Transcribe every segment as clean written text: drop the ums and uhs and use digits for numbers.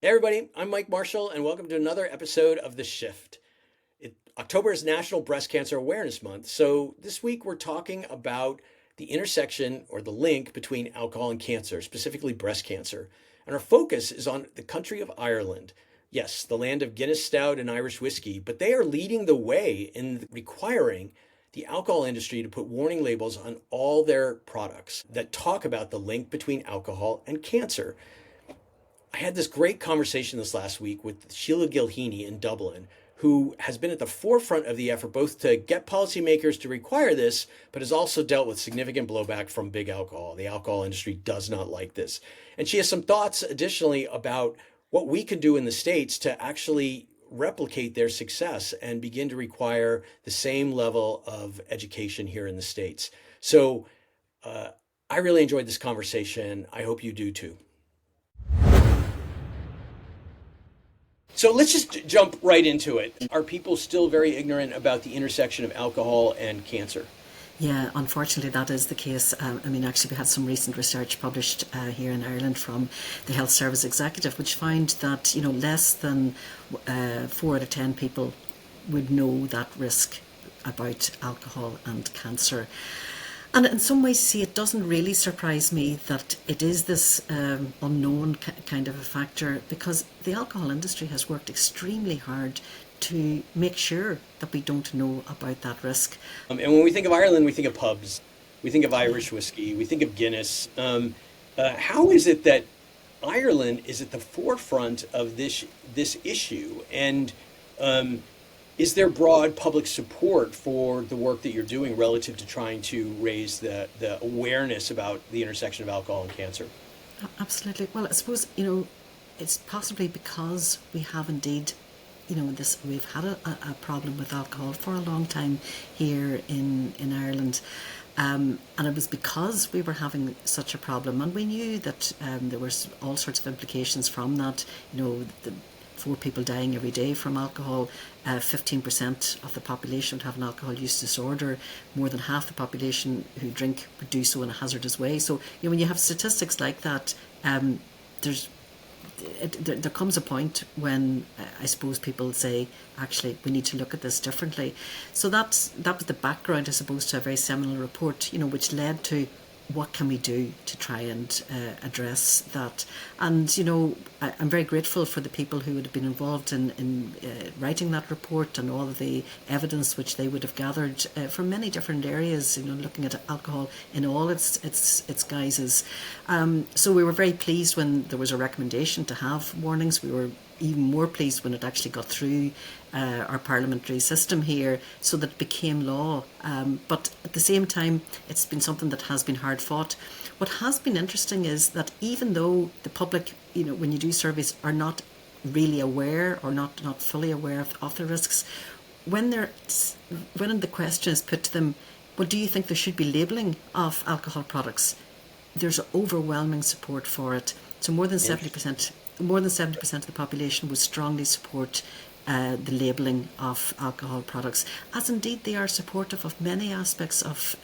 Hey everybody, I'm Mike Marshall, and welcome to another episode of The Shift. October is National Breast Cancer Awareness Month, so this week we're talking about the intersection or the link between alcohol and cancer, specifically breast cancer. And our focus is on the country of Ireland. Yes, the land of Guinness Stout and Irish whiskey, but they are leading the way in requiring the alcohol industry to put warning labels on all their products that talk about the link between alcohol and cancer. I had this great conversation this last week with Sheila Gilheany in Dublin, who has been at the forefront of the effort both to get policymakers to require this, but has also dealt with significant blowback from big alcohol. The alcohol industry does not like this. And she has some thoughts additionally about what we could do in the States to actually replicate their success and begin to require the same level of education here in the States. So I really enjoyed this conversation. I hope you do too. So let's just jump right into it. Are people still very ignorant about the intersection of alcohol and cancer? Yeah, unfortunately, that is the case. Actually, we had some recent research published here in Ireland from the Health Service Executive, which found that less than 4 out of 10 people would know that risk about alcohol and cancer. And in some ways, see, it doesn't really surprise me that it is this unknown kind of a factor, because the alcohol industry has worked extremely hard to make sure that we don't know about that risk. And when we think of Ireland, we think of pubs, we think of Irish whiskey, we think of Guinness. How is it that Ireland is at the forefront of this issue? And is there broad public support for the work that you're doing relative to trying to raise the awareness about the intersection of alcohol and cancer? Absolutely. Well, I suppose, it's possibly because we have indeed, we've had a problem with alcohol for a long time here in Ireland. And it was because we were having such a problem, and we knew that there was all sorts of implications from that. The 4 people dying every day from alcohol, 15% of the population would have an alcohol use disorder. More than half the population who drink would do so in a hazardous way. So, when you have statistics like that, there comes a point when I suppose people say, actually, we need to look at this differently. So that was the background, I suppose, to a very seminal report, which led to what can we do to try and address that. And, I'm very grateful for the people who would have been involved in writing that report and all of the evidence which they would have gathered from many different areas, looking at alcohol in all its guises. So we were very pleased when there was a recommendation to have warnings. We were even more pleased when it actually got through our parliamentary system here, so that it became law. But at the same time, it's been something that has been hard fought. What has been interesting is that even though the public, when you do surveys, are not really aware or not fully aware of the risks, when the question is put to them, well, do you think there should be labelling of alcohol products? There's overwhelming support for it. So more than 70% of the population would strongly support the labelling of alcohol products, as indeed they are supportive of many aspects of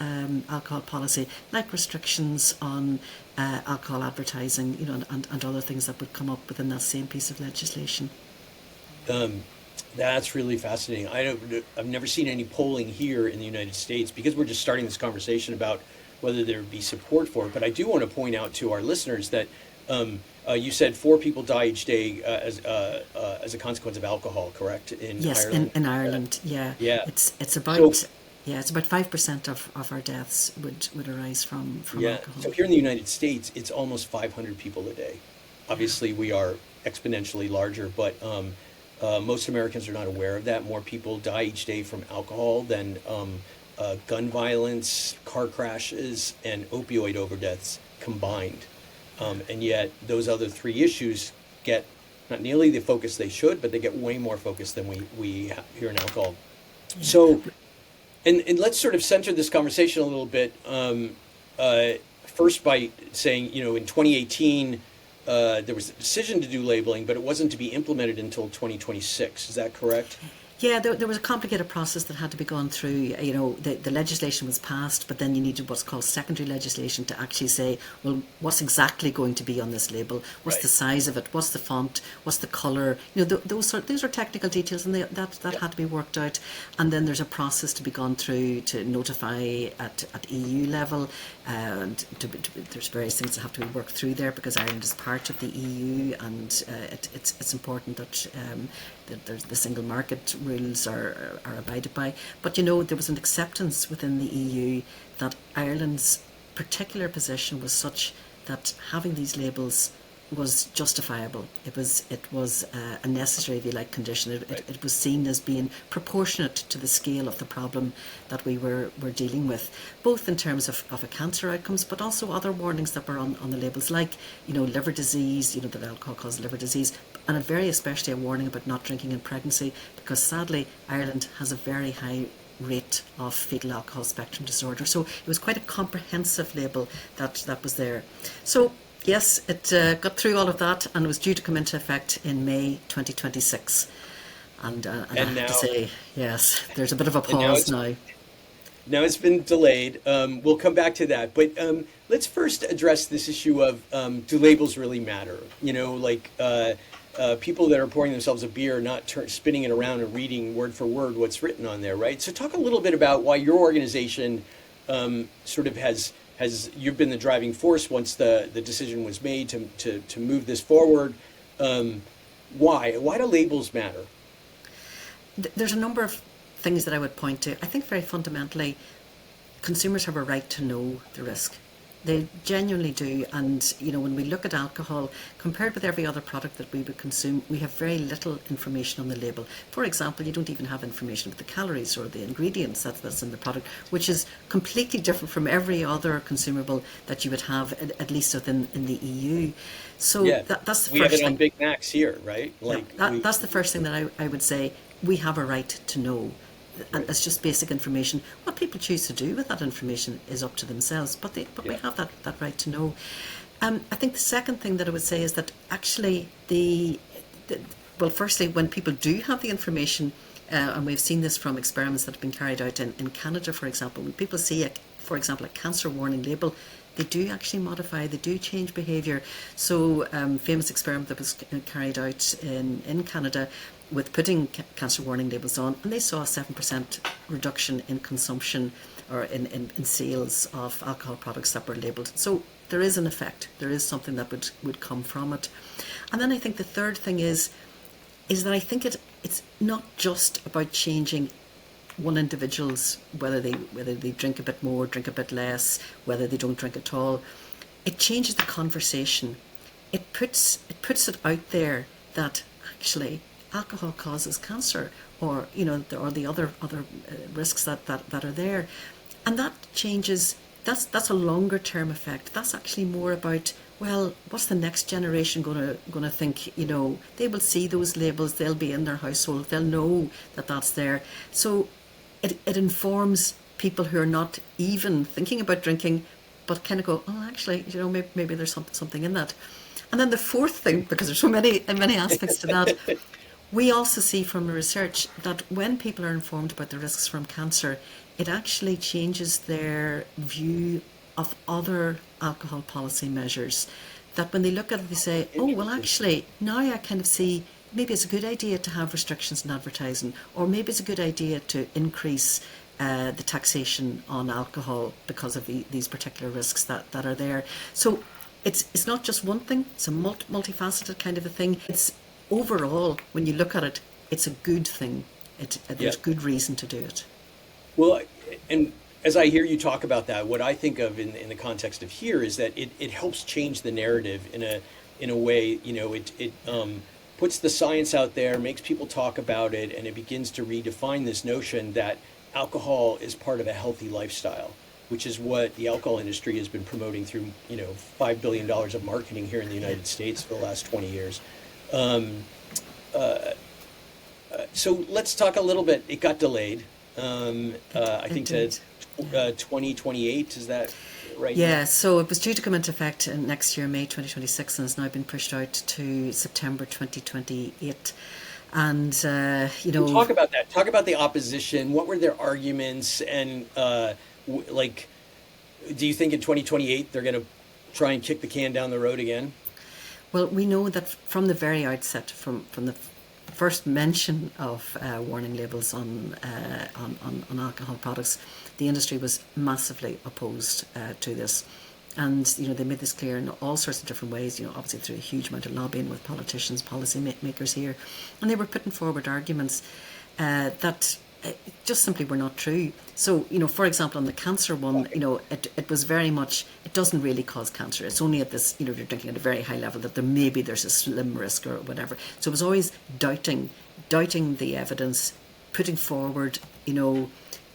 alcohol policy, like restrictions on alcohol advertising, and other things that would come up within that same piece of legislation. That's really fascinating. I've never seen any polling here in the United States, because we're just starting this conversation about whether there would be support for it. But I do want to point out to our listeners that you said 4 people die each day as a consequence of alcohol, correct? Yes, Ireland? in Ireland, yeah. Yeah. It's about 5% of our deaths would arise from Yeah. alcohol. So here in the United States, it's almost 500 people a day. Obviously, we are exponentially larger, but most Americans are not aware of that. More people die each day from alcohol than gun violence, car crashes, and opioid overdoses combined. And yet those other 3 issues get not nearly the focus they should, but they get way more focus than we have here in alcohol. Yeah. So, and let's sort of center this conversation a little bit, first by saying, in 2018, there was a decision to do labeling, but it wasn't to be implemented until 2026. Is that correct? Yeah, there was a complicated process that had to be gone through. You know, the legislation was passed, but then you needed what's called secondary legislation to actually say, well, what's exactly going to be on this label? What's the Right. size of it? What's the font? What's the colour? You know, those are technical details, and that Yeah. had to be worked out. And then there's a process to be gone through to notify at EU level, and there's various things that have to be worked through there because Ireland is part of the EU, and it's important that. The single market rules are abided by. But you know, there was an acceptance within the EU that Ireland's particular position was such that having these labels was justifiable. It was a necessary, if you like, condition. Right. It was seen as being proportionate to the scale of the problem that we were dealing with, both in terms of a cancer outcomes, but also other warnings that were on the labels, like, you know, liver disease, you know, that alcohol causes liver disease, and very especially a warning about not drinking in pregnancy, because sadly Ireland has a very high rate of fetal alcohol spectrum disorder. So it was quite a comprehensive label that was there. So yes, it got through all of that and was due to come into effect in May 2026. And I And have to now, say, yes, there's a bit of a and now pause it's now. now it's been delayed. We'll come back to that, but let's first address this issue of do labels really matter? You know, like people that are pouring themselves a beer, not spinning it around and reading word for word what's written on there, right? So talk a little bit about why your organization sort of has you've been the driving force once the decision was made to move this forward. Why do labels matter? There's a number of things that I would point to. I think very fundamentally, consumers have a right to know the risk. They genuinely do. And, you know, when we look at alcohol, compared with every other product that we would consume, we have very little information on the label. For example, you don't even have information about the calories or the ingredients that's in the product, which is completely different from every other consumable that you would have, at least within in the EU. So Yeah, that's the we have first it on thing. Big Macs here, right? Yeah, Like we, that's the first thing that I would say. We have a right to know. And right? it's just basic information. What people choose to do with that information is up to themselves, but we Yeah, have that right to know. I think the second thing that I would say is that actually well, firstly, when people do have the information, and we've seen this from experiments that have been carried out in Canada, for example, when people see, for example, a cancer warning label, they do actually modify, they do change behaviour. So, famous experiment that was carried out in Canada with putting cancer warning labels on, and they saw a 7% reduction in consumption or in sales of alcohol products that were labelled. So there is an effect, there is something that would come from it. And then I think the third thing is that I think it's not just about changing one individual's, whether they drink a bit more, drink a bit less, whether they don't drink at all. It changes the conversation. It puts it out there that actually alcohol causes cancer, or you know, or the other risks that are there, and that changes. That's a longer term effect. That's actually more about, well, what's the next generation gonna think? You know, they will see those labels. They'll be in their household. They'll know that that's there. So it informs people who are not even thinking about drinking, but kind of go, oh, actually, you know, maybe there's something in that. And then the fourth thing, because there's so many aspects to that, we also see from research that when people are informed about the risks from cancer, it actually changes their view of other alcohol policy measures. That when they look at it, they say, oh, well, Interesting. actually, now I kind of see maybe it's a good idea to have restrictions in advertising, or maybe it's a good idea to increase the taxation on alcohol because of these particular risks that are there. So it's not just one thing, it's a multifaceted kind of a thing. It's overall, when you look at it, it's a good thing. Yeah. There's good reason to do it. Well, and as I hear you talk about that, what I think of in the context of here is that it helps change the narrative in a way. You know, it puts the science out there, makes people talk about it, and it begins to redefine this notion that alcohol is part of a healthy lifestyle, which is what the alcohol industry has been promoting through, you know, $5 billion of marketing here in the United States for the last 20 years. Um, so let's talk a little bit. It got delayed. I It think to did. Yeah. 2028. Is that right now? Yeah, so it was due to come into effect next year, May 2026, and has now been pushed out to September 2028. And, Talk about that. Talk about the opposition. What were their arguments? And like, do you think in 2028 they're going to try and kick the can down the road again? well, we know that from the very outset, from the first mention of warning labels on alcohol products, the industry was massively opposed to this. And they made this clear in all sorts of different ways. Obviously through a huge amount of lobbying with politicians, policy makers here, and they were putting forward arguments that just simply were not true. So, for example, on the cancer one, it was very much, it doesn't really cause cancer. It's only at this, you're drinking at a very high level that there's a slim risk or whatever. So it was always doubting the evidence, putting forward,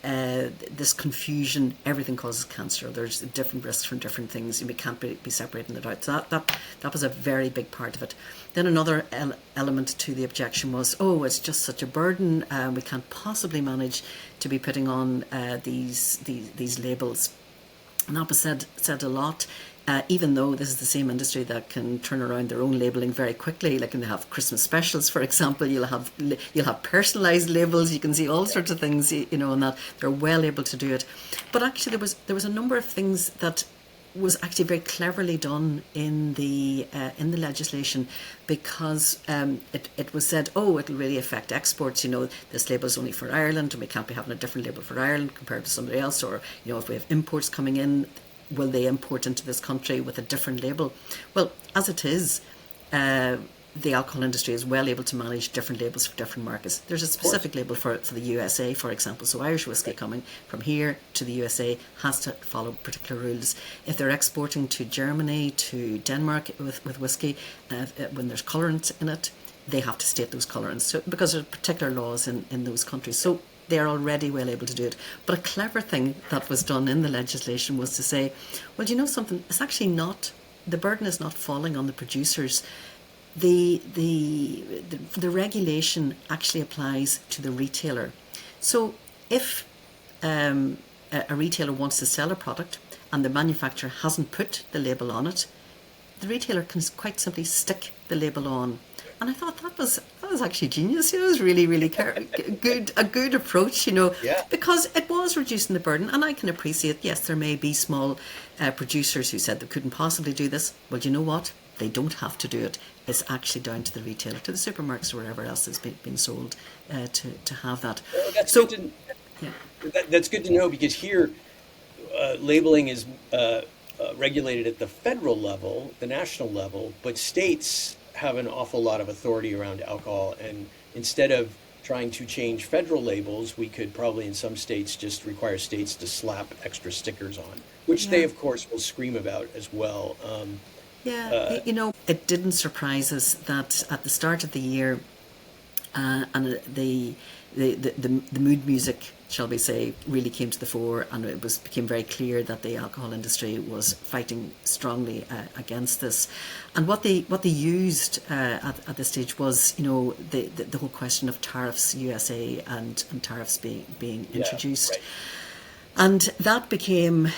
this confusion, everything causes cancer. There's different risks from different things, and we can't be separating it out. So that was a very big part of it. Then another element to the objection was, it's just such a burden. We can't possibly manage to be putting on these labels. And that was said a lot. Even though this is the same industry that can turn around their own labelling very quickly, like when they have Christmas specials, for example, you'll have personalised labels. You can see all sorts of things, and that they're well able to do it. But actually, there was a number of things that was actually very cleverly done in the legislation, because it was said, it'll really affect exports. This label is only for Ireland, and we can't be having a different label for Ireland compared to somebody else. Or if we have imports coming in, will they import into this country with a different label? Well, as it is, the alcohol industry is well able to manage different labels for different markets. There's a specific label for the USA, for example. So Irish whiskey coming from here to the USA has to follow particular rules. If they're exporting to Germany, to Denmark with whiskey, when there's colourant in it, they have to state those colourants. So, because there are particular laws in those countries. So they are already well able to do it. But a clever thing that was done in the legislation was to say, well, do you know something? It's actually not, the burden is not falling on the producers. The regulation actually applies to the retailer. So if a retailer wants to sell a product and the manufacturer hasn't put the label on it, the retailer can quite simply stick the label on. And I thought that was actually genius. It was really, really a good approach, because it was reducing the burden. And I can appreciate, yes, there may be small producers who said they couldn't possibly do this. Well, you know what? They don't have to do it. It's actually down to the retailer, to the supermarkets or wherever else it's been sold to have that. Well, that's good to know, because here labeling is regulated at the federal level, the national level, but states have an awful lot of authority around alcohol, and instead of trying to change federal labels, we could probably in some states just require states to slap extra stickers on, which they of course will scream about as well. It didn't surprise us that at the start of the year, and the mood music, shall we say, really came to the fore, and it became very clear that the alcohol industry was fighting strongly against this. And what they used at this stage was, the whole question of tariffs, USA and tariffs being introduced, right. And that became,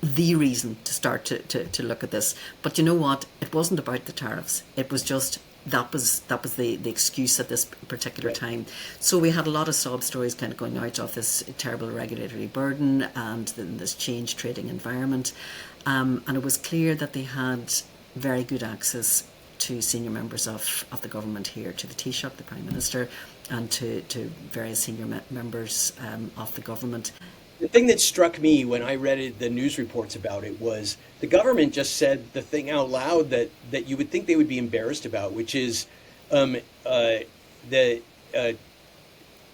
the reason to start to look at this. But you know what? It wasn't about the tariffs. It was just that was the excuse at this particular time. So we had a lot of sob stories kind of going out of this terrible regulatory burden and this changed trading environment. And it was clear that they had very good access to senior members of the government here, to the Taoiseach, the Prime Minister, and to various senior members of the government. The thing that struck me when I read the news reports about it was the government just said the thing out loud that you would think they would be embarrassed about, which is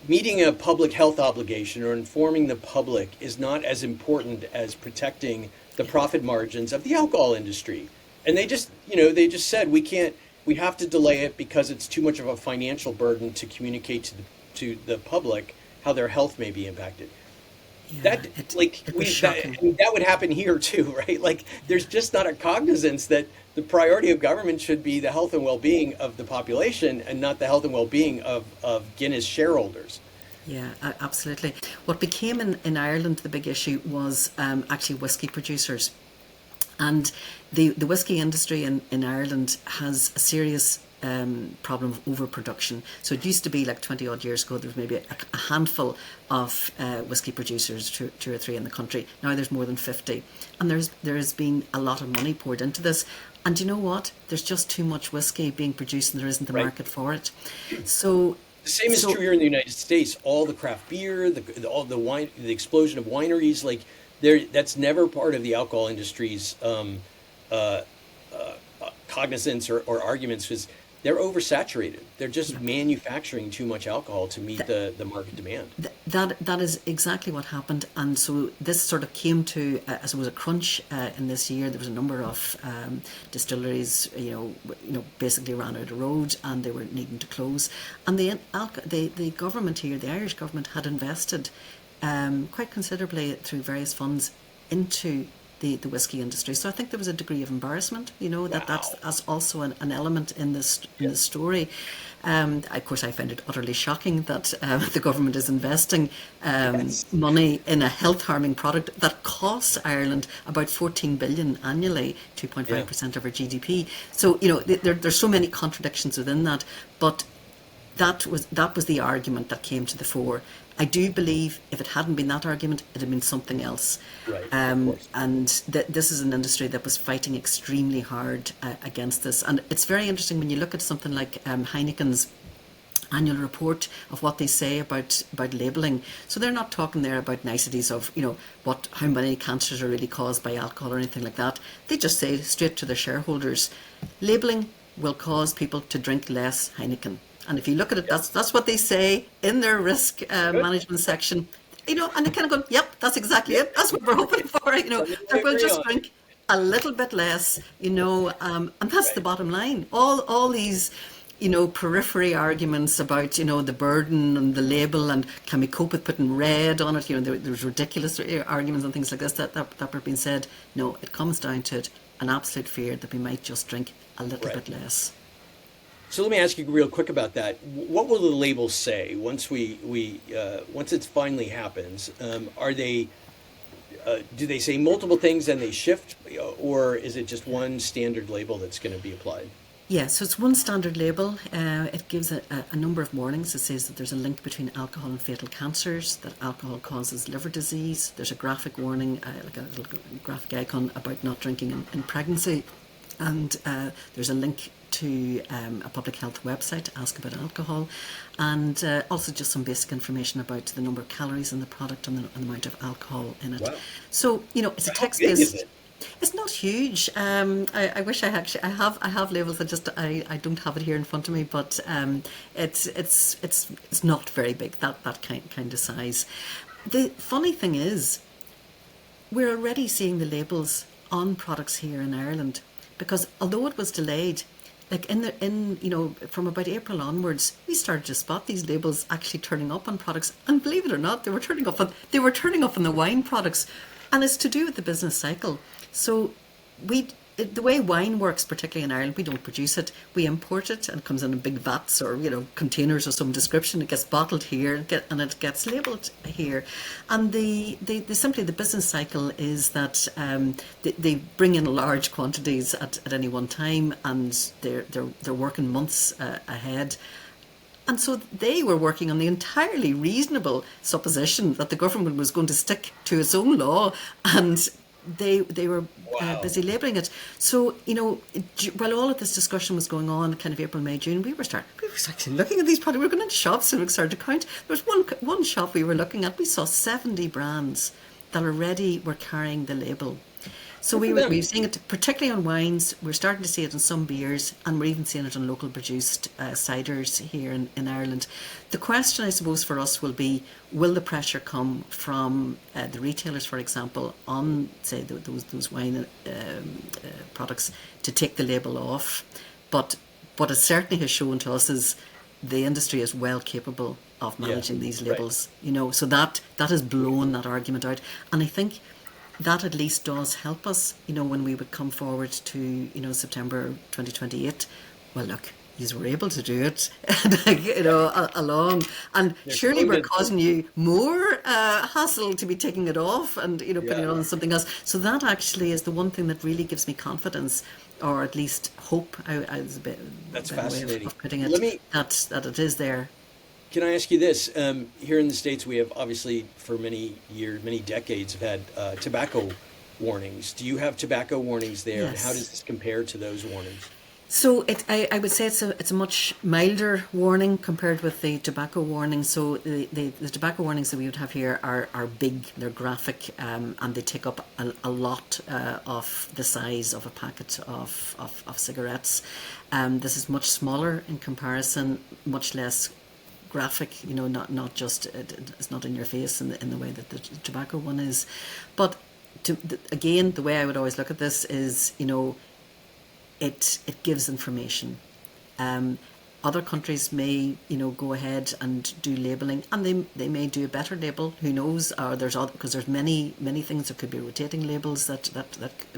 meeting a public health obligation or informing the public is not as important as protecting the profit margins of the alcohol industry. And they just said we have to delay it because it's too much of a financial burden to communicate to the public how their health may be impacted. Yeah, that would happen here too, right? Like there's just not a cognizance that the priority of government should be the health and well-being of the population and not the health and well-being of Guinness shareholders. Yeah, absolutely. What became in Ireland the big issue was actually whiskey producers. And the whisky industry in Ireland has a serious problem of overproduction. So it used to be like 20 odd years ago, there was maybe a handful of whisky producers, two or three in the country. Now there's more than 50. And there has been a lot of money poured into this. And you know what? There's just too much whisky being produced and there isn't a Right. market for it. So The same is true here in the United States. All the craft beer, all the wine, the explosion of wineries, like there, that's never part of the alcohol industry's uh, cognizance or arguments because they're oversaturated. They're just manufacturing too much alcohol to meet the market demand. that is exactly what happened, and so this sort of came to as it was a crunch in this year. There was a number of distilleries, basically ran out of road, and they were needing to close. And the government here, the Irish government, had invested quite considerably through various funds into the whisky industry. So I think there was a degree of embarrassment, that's also an element in this in the story. Of course, I find it utterly shocking that the government is investing money in a health-harming product that costs Ireland about 14 billion annually, 2.5% of our GDP. So there's so many contradictions within that, but that was the argument that came to the fore. I do believe if it hadn't been that argument, it had been something else. Right, of course. And this is an industry that was fighting extremely hard against this. And it's very interesting when you look at something like Heineken's annual report of what they say about labelling. So they're not talking there about niceties of, how many cancers are really caused by alcohol or anything like that. They just say straight to their shareholders, labelling will cause people to drink less Heineken. And if you look at it, that's what they say in their risk management section. And they kind of go, yep, that's exactly it. That's what we're hoping for. That we'll just drink a little bit less, and that's the bottom line. All these, periphery arguments about, the burden and the label and can we cope with putting red on it? There's ridiculous arguments and things like this that were being said. No, it comes down to it, an absolute fear that we might just drink a little bit less. So let me ask you real quick about that. What will the labels say once once it finally happens? Are they do they say multiple things and they shift, or is it just one standard label that's going to be applied? Yeah, so it's one standard label. It gives a number of warnings. It says that there's a link between alcohol and fatal cancers, that alcohol causes liver disease. There's a graphic warning, like a little graphic icon about not drinking in pregnancy. And there's a link to a public health website to ask about alcohol, and also just some basic information about the number of calories in the product and the amount of alcohol in it. Wow. So it's a text-based. It's not huge. I wish I have labels. I don't have it here in front of me, but it's not very big. That kind of size. The funny thing is, we're already seeing the labels on products here in Ireland, because although it was delayed, like from about April onwards, we started to spot these labels actually turning up on products, and believe it or not, they were turning up on the wine products, and it's to do with the business cycle. So the way wine works, particularly in Ireland, we don't produce it. We import it, and it comes in big vats or containers of some description. It gets bottled here, and it gets labelled here. And simply the business cycle is that they bring in large quantities at any one time, and they're working months ahead. And so they were working on the entirely reasonable supposition that the government was going to stick to its own law, and they were busy labelling it. So, while all of this discussion was going on, kind of April, May, June, we were actually looking at these products. We were going into shops and we started to count. There was one shop we were looking at, we saw 70 brands that already were carrying the label. So we were seeing it particularly on wines. We're starting to see it in some beers, and we're even seeing it on local produced ciders here in Ireland. The question, I suppose, for us will be, will the pressure come from the retailers, for example, on, say, those wine products to take the label off? But what it certainly has shown to us is the industry is well capable of managing these labels. Right. So that has blown that argument out. And I think that at least does help us, when we would come forward to, September 2028. Well, look, you were able to do it, along, and surely clearly we're did. causing you more hassle to be taking it off and putting it Yeah, on something else. So that actually is the one thing that really gives me confidence, or at least hope. I was a that's better way fascinating. of putting Let it. me That it is there. Can I ask you this? Here in the States, we have obviously for many years, many decades, have had tobacco warnings. Do you have tobacco warnings there, and how does Yes. this compare to those warnings? So I would say it's a much milder warning compared with the tobacco warning. So the tobacco warnings that we would have here are big, they're graphic, and they take up a lot of the size of a packet of cigarettes. This is much smaller in comparison, much less graphic, not just, it's not in your face in the way that the tobacco one is. But again, the way I would always look at this is, it gives information. Um, Other countries may, go ahead and do labelling, and they may do a better label. Who knows? Or because there's many things. There could be rotating labels that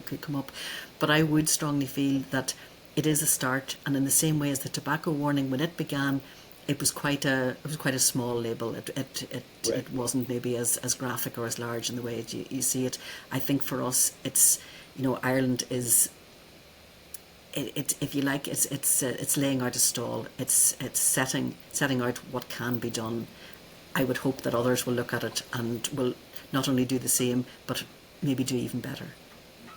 could come up. But I would strongly feel that it is a start, and in the same way as the tobacco warning when it began, it was quite a small label. Right. It wasn't maybe as graphic or as large in the way you see it. I think for us, it's, Ireland is, if you like, it's laying out a stall. It's setting out what can be done. I would hope that others will look at it and will not only do the same, but maybe do even better.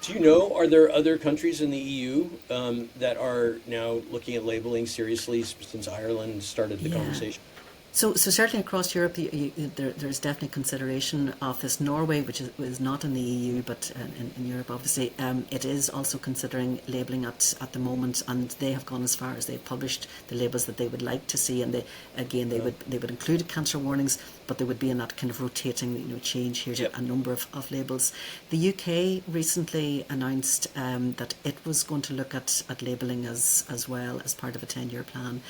Do you know, are there other countries in the EU that are now looking at labeling seriously since Ireland started the Yeah. conversation? So certainly across Europe, there's definitely consideration of this. Norway, which is not in the EU, but in Europe, obviously, it is also considering labelling at the moment, and they have gone as far as they've published the labels that they would like to see, and they would include cancer warnings, but they would be in that kind of rotating, change here to Yep. a number of labels. The UK recently announced that it was going to look at labelling as well as part of a 10-year plan.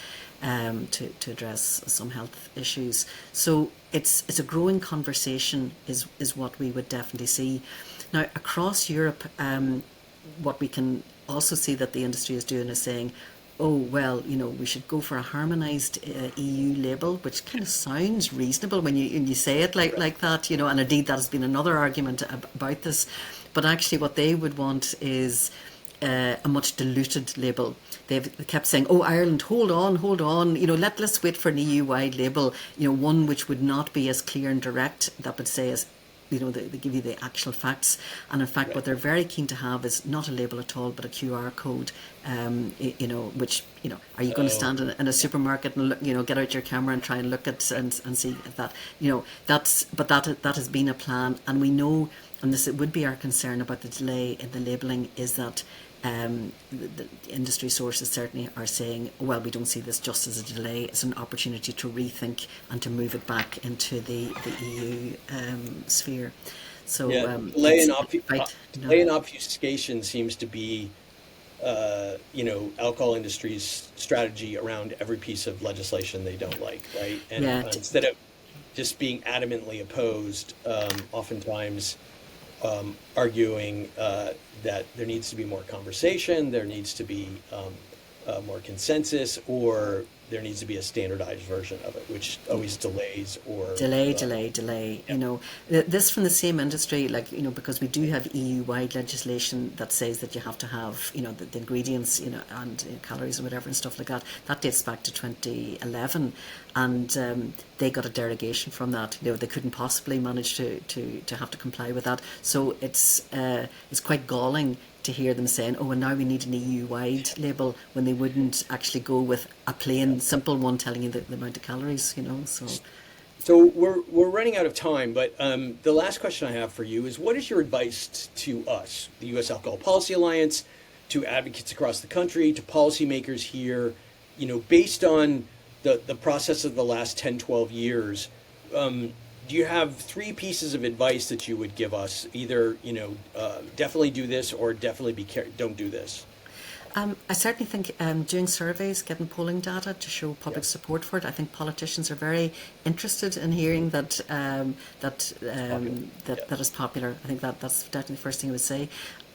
To address some health issues. So it's a growing conversation is what we would definitely see. Now across Europe, what we can also see that the industry is doing is saying, oh well, we should go for a harmonised EU label, which kind of sounds reasonable when you say it like that, and indeed that has been another argument about this. But actually what they would want is a much diluted label. They kept saying, "Oh, Ireland, hold on. Let's wait for an EU-wide label. One which would not be as clear and direct. That would say as." They give you the actual facts, and in fact, what they're very keen to have is not a label at all, but a QR code. Which are you going to Oh, stand in a supermarket and look, get out your camera and try and look at and see that that has been a plan, and we know, and this it would be our concern about the delay in the labelling is that the industry sources certainly are saying, well, we don't see this just as a delay, it's an opportunity to rethink and to move it back into the EU sphere. So yeah. it's right Delay and obfuscation seems to be, alcohol industry's strategy around every piece of legislation they don't like, right? And yeah, instead of just being adamantly opposed, oftentimes arguing that there needs to be more conversation, there needs to be more consensus, or there needs to be a standardized version of it, which always delays or delay. yeah, This from the same industry, because we do have EU-wide legislation that says that you have to have, the ingredients, and calories and whatever and stuff like that. That dates back to 2011, and they got a derogation from that. They couldn't possibly manage to have to comply with that. So it's quite galling to hear them saying, oh, and now we need an EU-wide label, when they wouldn't actually go with a plain, simple one telling you the amount of calories, So, So we're running out of time, but the last question I have for you is, what is your advice to us, the U.S. Alcohol Policy Alliance, to advocates across the country, to policymakers here, based on the process of the last 10, 12 years? Do you have three pieces of advice that you would give us? Either, definitely do this, or definitely don't do this. I certainly think doing surveys, getting polling data to show public Yep. support for it. I think politicians are very interested in hearing that Popular. Yeah. that is popular. I think that's definitely the first thing I would say.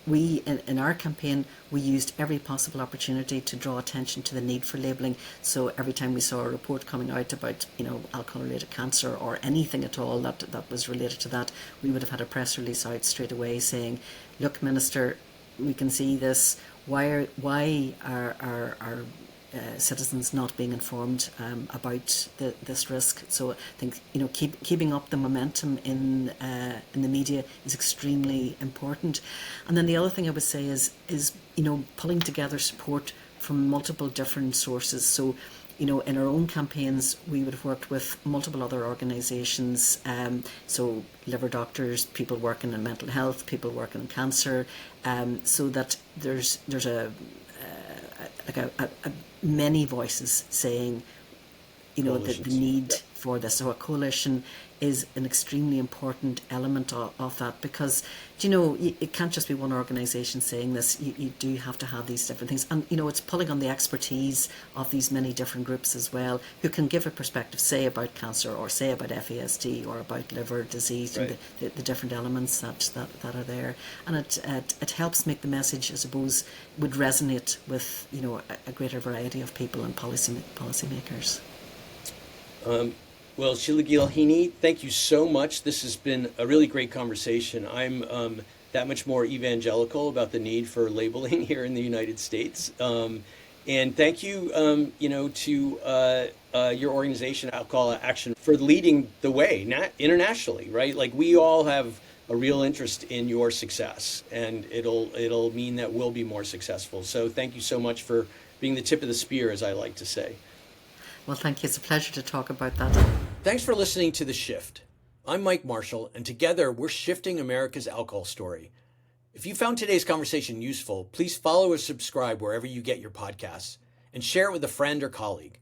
we, in our campaign, we used every possible opportunity to draw attention to the need for labelling. So every time we saw a report coming out about, alcohol-related cancer or anything at all that was related to that, we would have had a press release out straight away saying, look, Minister, we can see this. Why are our citizens not being informed about this risk? So I think keeping up the momentum in the media is extremely important. And then the other thing I would say is pulling together support from multiple different sources. So in our own campaigns, we would have worked with multiple other organisations, so liver doctors, people working in mental health, people working in cancer, so that there's many voices saying, the need for this. So a coalition is an extremely important element of that, because it can't just be one organisation saying this. You do have to have these different things, and it's pulling on the expertise of these many different groups as well, who can give a perspective, say about cancer, or say about FASD, or about liver disease, right, and the different elements that are there, and it helps make the message, I suppose, would resonate with a greater variety of people and policymakers. Well, Sheila Gilheany, thank you so much. This has been a really great conversation. I'm that much more evangelical about the need for labeling here in the United States. And thank you, to your organization, Alcohol Action, for leading the way internationally, right? Like, we all have a real interest in your success, and it'll mean that we'll be more successful. So thank you so much for being the tip of the spear, as I like to say. Well, thank you. It's a pleasure to talk about that. Thanks for listening to The Shift. I'm Mike Marshall, and together we're shifting America's alcohol story. If you found today's conversation useful, please follow or subscribe wherever you get your podcasts, and share it with a friend or colleague.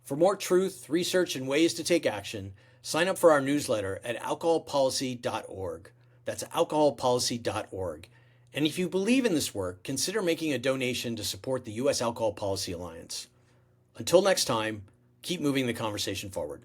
For more truth, research, and ways to take action, sign up for our newsletter at alcoholpolicy.org. That's alcoholpolicy.org. And if you believe in this work, consider making a donation to support the U.S. Alcohol Policy Alliance. Until next time, keep moving the conversation forward.